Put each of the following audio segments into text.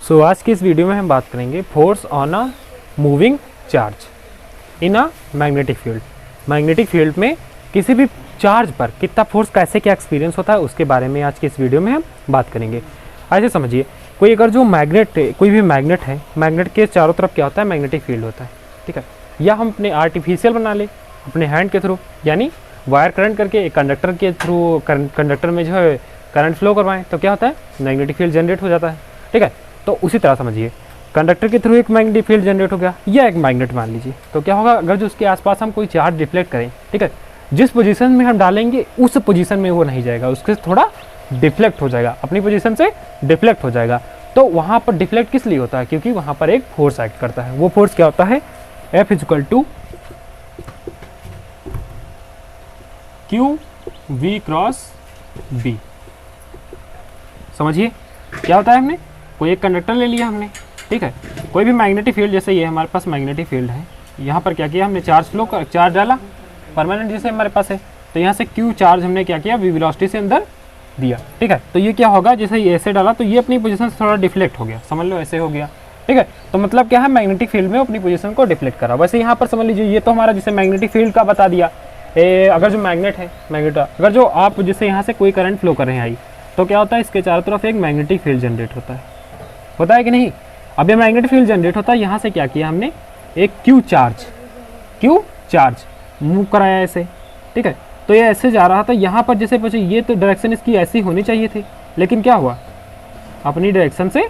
सो आज की इस वीडियो में हम बात करेंगे force on a moving charge in a magnetic field. Magnetic field में किसी भी चार्ज पर कितना फोर्स कैसे क्या एक्सपीरियंस होता है उसके बारे में आज की इस वीडियो में हम बात करेंगे। ऐसे समझिए, कोई अगर जो मैग्नेट कोई भी मैग्नेट है, मैग्नेट के चारों तरफ क्या होता है, मैग्नेटिक फील्ड होता है, ठीक है। या हम अपने आर्टिफिशियल बना ले अपने हैंड के थ्रू, यानी वायर करंट करके एक कंडक्टर के थ्रू कंडक्टर में जो है करंट फ्लो करवाएं तो क्या होता है, मैग्नेटिक फील्ड जनरेट हो जाता है, ठीक है। तो उसी तरह समझिए, कंडक्टर के थ्रू एक मैग्नेटिक फील्ड जनरेट हो गया, या एक मैग्नेट मान लीजिए, तो क्या होगा, अगर जो उसके आसपास हम कोई चार्ज डिफ्लेक्ट करें, ठीक है, जिस पोजीशन में हम डालेंगे उस पोजीशन में वो नहीं जाएगा, उसके थोड़ा डिफ्लेक्ट हो जाएगा, अपनी पोजीशन से डिफ्लेक्ट हो जाएगा। तो वहाँ पर डिफ्लेक्ट किस लिए होता है, क्योंकि वहाँ पर एक फोर्स एक्ट करता है। वो फोर्स क्या होता है, F = QV क्रॉस B। समझिए क्या होता है, हमने कोई एक कंडक्टर ले लिया हमने, ठीक है, कोई भी मैग्नेटिक फील्ड, जैसे ये हमारे पास मैग्नेटिक फील्ड है, यहाँ पर क्या किया हमने, चार्ज डाला परमानेंट जैसे हमारे पास है, तो यहाँ से Q चार्ज हमने क्या किया, V वेलोसिटी से अंदर दिया, ठीक है। तो ये क्या होगा, जैसे ये ऐसे डाला तो ये अपनी पोजीशन से थोड़ा डिफ्लेक्ट हो गया, समझ लो ऐसे हो गया, ठीक है। तो मतलब क्या है, मैग्नेटिक फील्ड में अपनी पोजीशन को डिफ्लेक्ट करा। वैसे यहाँ पर समझ लीजिए, ये तो हमारा जैसे मैग्नेटिक फील्ड का बता दिया। अगर जो मैग्नेट है, अगर जो आप जैसे यहाँ से कोई करंट फ्लो कर रहे हैं आई, तो क्या होता है, इसके चारों तरफ एक मैग्नेटिक फील्ड जनरेट होता है कि नहीं। अब ये मैग्नेटिक फील्ड जनरेट होता है, यहाँ से क्या किया हमने, एक क्यू चार्ज मूव कराया ऐसे, ठीक है। तो ये ऐसे जा रहा था, यहाँ पर जैसे पहुंचे, ये तो डायरेक्शन इसकी ऐसी होनी चाहिए थी, लेकिन क्या हुआ, अपनी डायरेक्शन से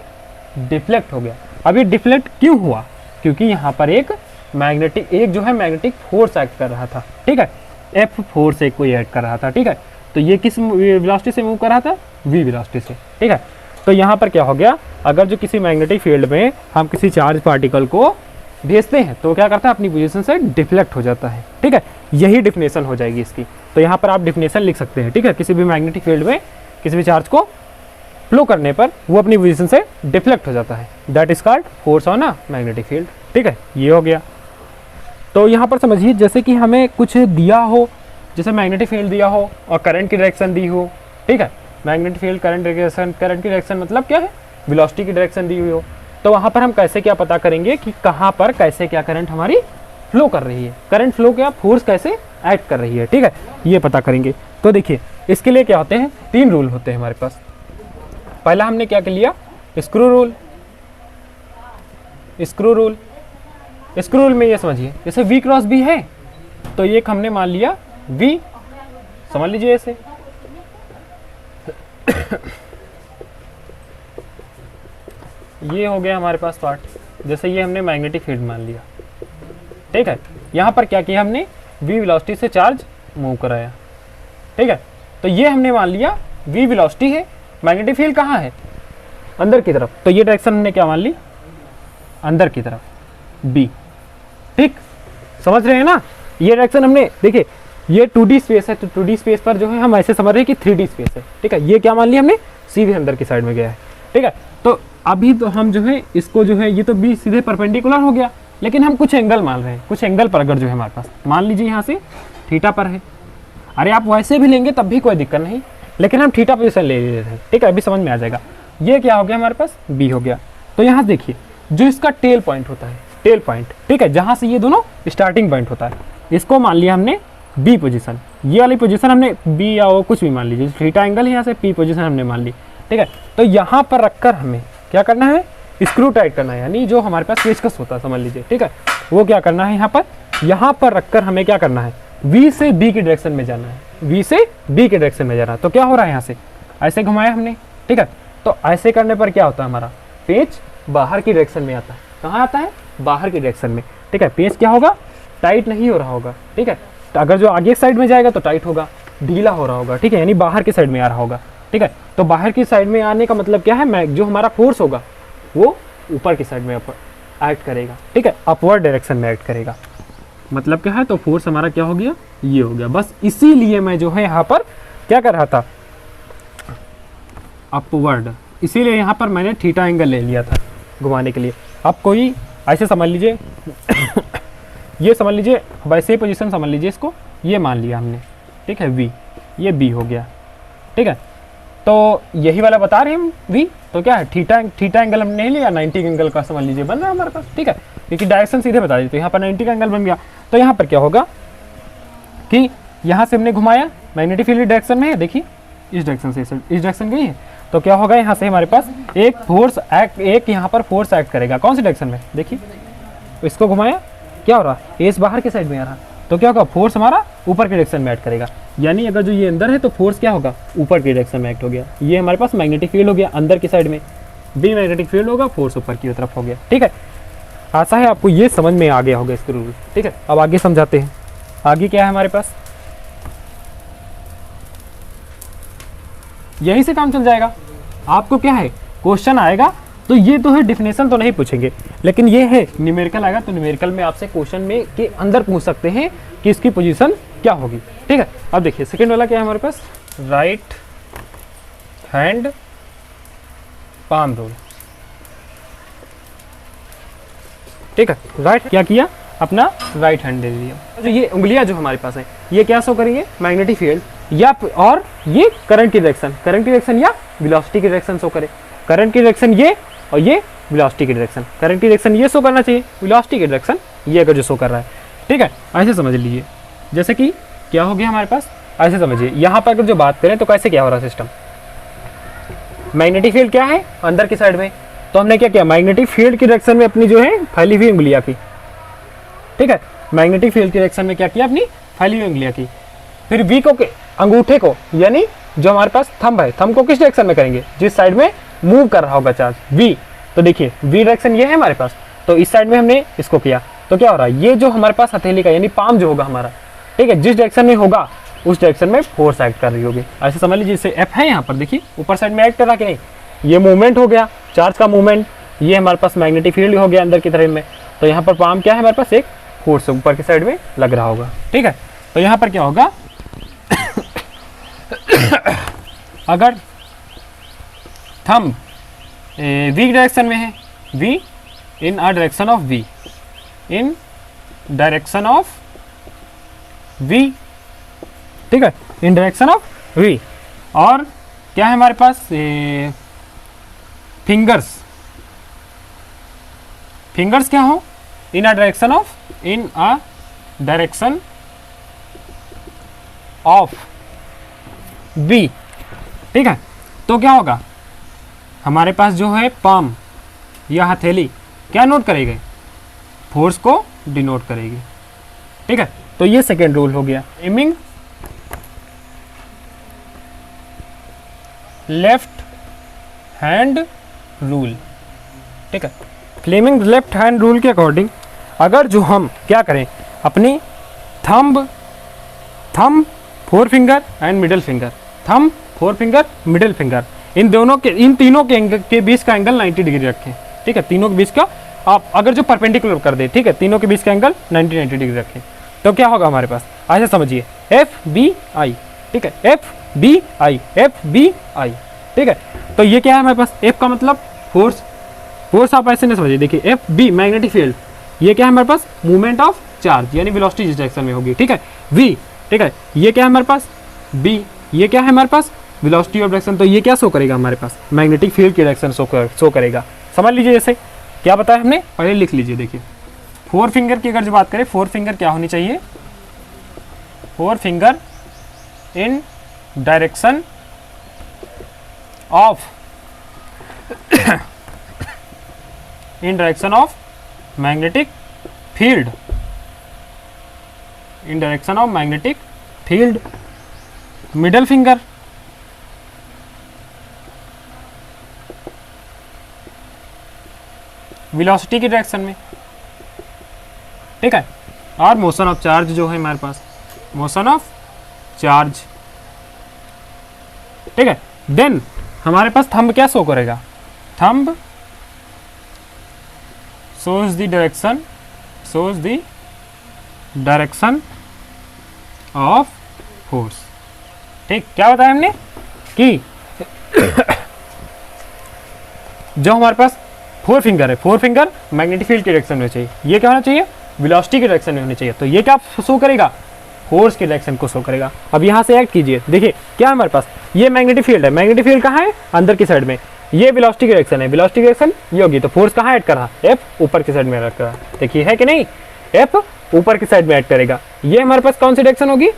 डिफ्लेक्ट हो गया। अब ये डिफ्लेक्ट क्यों हुआ, क्योंकि यहाँ पर एक मैग्नेटिक फोर्स एक्ट कर रहा था, ठीक है, F फोर्स एक कोई एक्ट कर रहा था, ठीक है। तो ये किस वेलोसिटी से मूव कर रहा था, V वेलोसिटी से, ठीक है। तो यहाँ पर क्या हो गया, अगर जो किसी मैग्नेटिक फील्ड में हम किसी चार्ज पार्टिकल को भेजते हैं तो क्या करता है, अपनी पोजीशन से डिफ्लेक्ट हो जाता है, ठीक है। यही डिफिनेशन हो जाएगी इसकी। तो यहाँ पर आप डिफिनेशन लिख सकते हैं, ठीक है, किसी भी मैग्नेटिक फील्ड में किसी भी चार्ज को फ्लो करने पर वो अपनी पोजीशन से डिफ्लेक्ट हो जाता है, that is called force on a magnetic field, ठीक है। ये हो गया। तो यहाँ पर समझिए, जैसे कि हमें कुछ दिया हो, जैसे मैग्नेटिक फील्ड दिया हो और करंट की डायरेक्शन दी हो, ठीक है, मैग्नेटिक फील्ड करंट की डायरेक्शन मतलब क्या है, वेलोसिटी की डायरेक्शन दी हुई हो, तो वहाँ पर हम कैसे क्या पता करेंगे कि कहाँ पर कैसे क्या करंट हमारी फ्लो कर रही है, करंट फ्लो क्या फोर्स कैसे एक्ट कर रही है, ठीक है, ये पता करेंगे। तो देखिए, इसके लिए क्या होते हैं, 3 रूल होते हैं हमारे पास। पहला हमने क्या कर लिया, स्क्रू रूल में ये समझिए, जैसे V क्रॉस B है, तो ये हमने मान लिया V, समझ लीजिए ऐसे ये हो गया हमारे पास पार्ट, जैसे ये हमने मैग्नेटिक फील्ड मान लिया, ठीक है। यहाँ पर क्या किया हमने, V वेलोसिटी से चार्ज मूव कराया, ठीक है। तो ये हमने मान लिया V वेलोसिटी है, मैग्नेटिक फील्ड कहाँ है, अंदर की तरफ, तो ये डायरेक्शन हमने क्या मान ली, अंदर की तरफ B, ठीक, समझ रहे हैं ना। ये डायरेक्शन हमने, देखिए ये 2D स्पेस है, तो 2D स्पेस पर जो है हम ऐसे समझ रहे हैं कि 3D स्पेस है, ठीक है। ये क्या मान लिया हमने, C भी अंदर की साइड में गया है, ठीक है। तो अभी तो हम जो है इसको जो है, ये तो B सीधे परपेंडिकुलर हो गया, लेकिन हम कुछ एंगल मान रहे हैं, कुछ एंगल पर अगर जो है हमारे पास, मान लीजिए यहाँ से थीटा पर है, अरे आप वैसे भी लेंगे तब भी कोई दिक्कत नहीं, लेकिन हम थीटा पोजीशन ले लेते हैं, ठीक है, अभी समझ में आ जाएगा। ये क्या हो गया हमारे पास, B हो गया। तो यहाँ देखिए, जो इसका टेल पॉइंट होता है, टेल पॉइंट, ठीक है, जहाँ से ये दोनों स्टार्टिंग पॉइंट होता है, इसको मान लिया हमने B पोजीशन, ये वाली पोजीशन हमने B या वो कुछ भी मान लीजिए, थीटा एंगल है, यहाँ से P पोजीशन हमने मान ली, ठीक है। तो यहाँ पर रखकर हमें क्या करना है, स्क्रू टाइट करना है, यानी जो हमारे पास पेचकस होता है, समझ लीजिए, ठीक है, वो क्या करना है, यहाँ पर रखकर हमें क्या करना है, V से B की डायरेक्शन में जाना है, V से B की डायरेक्शन में जाना है। तो क्या हो रहा है, यहाँ से ऐसे घुमाया हमने, ठीक है। तो ऐसे करने पर क्या होता है, हमारा पेच बाहर की डायरेक्शन में आता है, कहाँ आता है, बाहर की डायरेक्शन में, ठीक है। पेच क्या होगा, टाइट नहीं हो रहा होगा, ठीक है। तो अगर जो आगे साइड में जाएगा तो टाइट होगा, ढीला हो रहा होगा, ठीक है, यानी बाहर की साइड में आ रहा होगा, ठीक है। तो बाहर की साइड में आने का मतलब क्या है, जो हमारा फोर्स होगा वो ऊपर की साइड में एक्ट करेगा, ठीक है, अपवर्ड डायरेक्शन में एक्ट करेगा। मतलब क्या है, तो फोर्स हमारा क्या हो गया, ये हो गया। बस इसीलिए मैं जो है यहाँ पर क्या कर रहा था, अपवर्ड, इसीलिए यहाँ पर मैंने थीटा एंगल ले लिया था घुमाने के लिए। अब कोई ऐसे समझ लीजिए ये समझ लीजिए, वैसे ही पोजीशन समझ लीजिए इसको, ये मान लिया हमने, ठीक है, V, ये B हो गया, ठीक है। तो यही वाला बता रहे हैं हम v, तो क्या है थीटा एंगल हमने नहीं लिया, 90 का एंगल का समझ लीजिए बन रहा है हमारे पास, ठीक है, क्योंकि डायरेक्शन सीधे बता दी, तो यहाँ पर 90 का एंगल बन गया। तो यहाँ पर क्या होगा कि यहाँ से हमने घुमाया, मैग्नेटिक फील्ड डायरेक्शन में है, देखिए इस डायरेक्शन से इस डायरेक्शन गई है, तो क्या होगा यहाँ से हमारे पास एक फोर्स एक्ट, एक यहाँ पर फोर्स एक्ट करेगा, कौन सी डायरेक्शन में, देखिए इसको घुमाया, क्या हो रहा है, एस बाहर की साइड में आ रहा, तो क्या होगा फोर्स हमारा ऊपर के डायरेक्शन में एक्ट करेगा, यानी अगर जो ये अंदर है तो फोर्स क्या होगा ऊपर के डायरेक्शन में एक्ट हो गया। ये हमारे पास मैग्नेटिक फील्ड हो गया अंदर की साइड में, बी मैग्नेटिक फील्ड होगा, फोर्स ऊपर की तरफ हो गया, ठीक है। आशा है आपको ये समझ में आ गया होगा इसका रूल, ठीक है। अब आगे समझाते हैं, आगे क्या है हमारे पास, यहीं से काम चल जाएगा। आपको क्या है क्वेश्चन आएगा तो ये तो है, डिफिनेशन तो नहीं पूछेंगे, लेकिन ये है न्यूमेरिकल आएगा तो न्यूमेरिकल में आपसे क्वेश्चन में के अंदर पूछ सकते हैं कि इसकी पोजीशन क्या होगी, ठीक है। अब देखिए सेकंड वाला क्या है हमारे पास, राइट हैंड पाम रूल, ठीक है। राइट क्या किया, अपना राइट हैंड ले लिया, जो ये उंगलियां जो हमारे पास है ये क्या शो करेंगे, मैग्नेटिक फील्ड या और ये करंट की डायरेक्शन या वेलोसिटी की डायरेक्शन शो करे, करंट की डायरेक्शन ये और ये वेलोसिटी की डायरेक्शन, करंट की डायरेक्शन ये शो करना चाहिए, वेलोसिटी की डायरेक्शन ये अगर जो शो कर रहा है, ठीक है। ऐसे समझ लीजिए, जैसे कि क्या हो गया हमारे पास, ऐसे समझिए यहाँ पर अगर जो बात करें तो कैसे क्या हो रहा है सिस्टम, मैग्नेटिक फील्ड क्या है अंदर की साइड में, तो हमने क्या किया, मैग्नेटिक फील्ड की डायरेक्शन में अपनी जो है फैली हुई उंगलियां की, ठीक है, मैग्नेटिक फील्ड की डायरेक्शन में क्या किया, अपनी फैली हुई उंगलियां की, फिर वी को अंगूठे को, यानी जो हमारे पास थंब है, थंब को किस डायरेक्शन में करेंगे, जिस साइड में मूव कर रहा होगा चार्ज वी, तो देखिए वी डायरेक्शन ये है हमारे पास, तो इस साइड में हमने इसको किया, तो क्या हो रहा है, ये जो हमारे पास हथेली का यानी पाम जो होगा हमारा, ठीक है, जिस डायरेक्शन में होगा उस डायरेक्शन में फोर्स एक्ट कर रही होगी। ऐसे समझ लीजिए, जैसे एफ है यहाँ पर देखिए ऊपर साइड में एक्ट कर रहा कि नहीं, ये मूवमेंट हो गया चार्ज का मूवमेंट, ये हमारे पास मैग्नेटिक फील्ड हो गया अंदर की तरफ में, तो यहाँ पर पाम क्या है हमारे पास, एक फोर्स ऊपर की साइड में लग रहा होगा, ठीक है। तो यहाँ पर क्या होगा अगर थंब वी डायरेक्शन में है, V in a direction of V, in direction of V, ठीक है, इन डायरेक्शन ऑफ वी, और क्या है हमारे पास फिंगर्स क्या हो, इन अ डायरेक्शन ऑफ बी, ठीक है। तो क्या होगा हमारे पास जो है पाम या हथेली क्या नोट करेगी, फोर्स को डिनोट करेगी, ठीक है। तो ये सेकेंड रूल हो गया, एमिंग लेफ्ट हैंड रूल, ठीक है। फ्लेमिंग लेफ्ट हैंड रूल के अकॉर्डिंग अगर जो हम क्या करें, अपनी thumb four finger and middle finger, thumb four finger middle finger, इन तीनों के बीच का एंगल 90 डिग्री रखें, ठीक है, तीनों के बीच का आप अगर जो परपेंडिकुलर कर दे, ठीक है, तीनों के बीच का एंगल 90 डिग्री रखें, तो क्या होगा हमारे पास, ऐसे समझिए एफ बी आई, ठीक है, एफ बी आई, ठीक है। तो ये क्या है हमारे पास, एफ का मतलब फोर्स आप ऐसे नहीं समझिए, देखिए एफ बी मैग्नेटिक फील्ड, ये क्या है हमारे पास, मूवमेंट ऑफ चार्ज यानी वेलोसिटी जिस डायरेक्शन में होगी, ठीक है, वी, ठीक है, ये क्या है हमारे पास बी, ये क्या है हमारे पास वेलोसिटी ऑफ डायरेक्शन, तो ये क्या शो करेगा हमारे पास, मैग्नेटिक फील्ड की डायरेक्शन शो करेगा। समझ लीजिए, जैसे क्या बताया हमने, पहले लिख लीजिए, देखिए फोर फिंगर की अगर जो बात करें, फोर फिंगर क्या होनी चाहिए, four finger in direction of magnetic field, in direction of magnetic field, middle finger velocity की डायरेक्शन में, ठीक है, और मोशन ऑफ चार्ज जो है हमारे पास, मोशन ऑफ चार्ज, ठीक है। देन हमारे पास थंब क्या शो करेगा, thumb shows the direction of force, ठीक, क्या बताया हमने कि जो हमारे पास फोर फिंगर है, फोर फिंगर मैग्नेटिक फील्ड की डायरेक्शन में चाहिए, ये क्या होना चाहिए, वेलोसिटी की डायरेक्शन में होनी चाहिए, तो ये क्या शो करेगा, फोर्स की डायरेक्शन को शो करेगा। अब यहाँ से एक्ट कीजिए, देखिए क्या है हमारे पास, ये मैग्नेटिक फील्ड है, मैग्नेटिक फील्ड कहाँ है, अंदर की साइड में, ये वेलोसिटी की डायरेक्शन है, वेलोसिटी की डायरेक्शन ये होगी, तो फोर्स कहाँ ऐड कर रहा, एफ ऊपर की साइड में ऐड कर रहा, देखिए है कि नहीं, एफ ऊपर की साइड में ऐड करेगा। ये हमारे पास कौन सी डायरेक्शन होगी,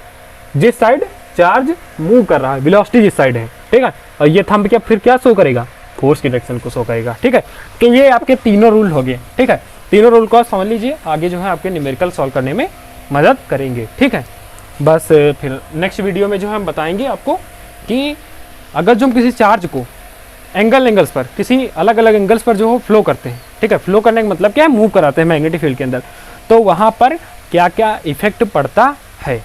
जिस साइड चार्ज मूव कर रहा है, वेलोसिटी जिस साइड है, ठीक है। और ये थंब क्या फिर क्या शो करेगा, फोर्स की डायरेक्शन को शो करेगा, ठीक है। तो ये आपके तीनों रूल हो गए, ठीक है। तीनों रूल को समझ लीजिए, आगे जो है आपके न्यूमेरिकल सॉल्व करने में मदद करेंगे, ठीक है। बस फिर नेक्स्ट वीडियो में जो है हम बताएंगे आपको कि अगर जो हम किसी चार्ज को एंगल्स पर, किसी अलग अलग एंगल्स पर जो फ्लो करते हैं, ठीक है, फ्लो करने का मतलब क्या है, मूव कराते हैं मैग्नेटिक फील्ड के अंदर, तो वहाँ पर क्या क्या इफेक्ट पड़ता है।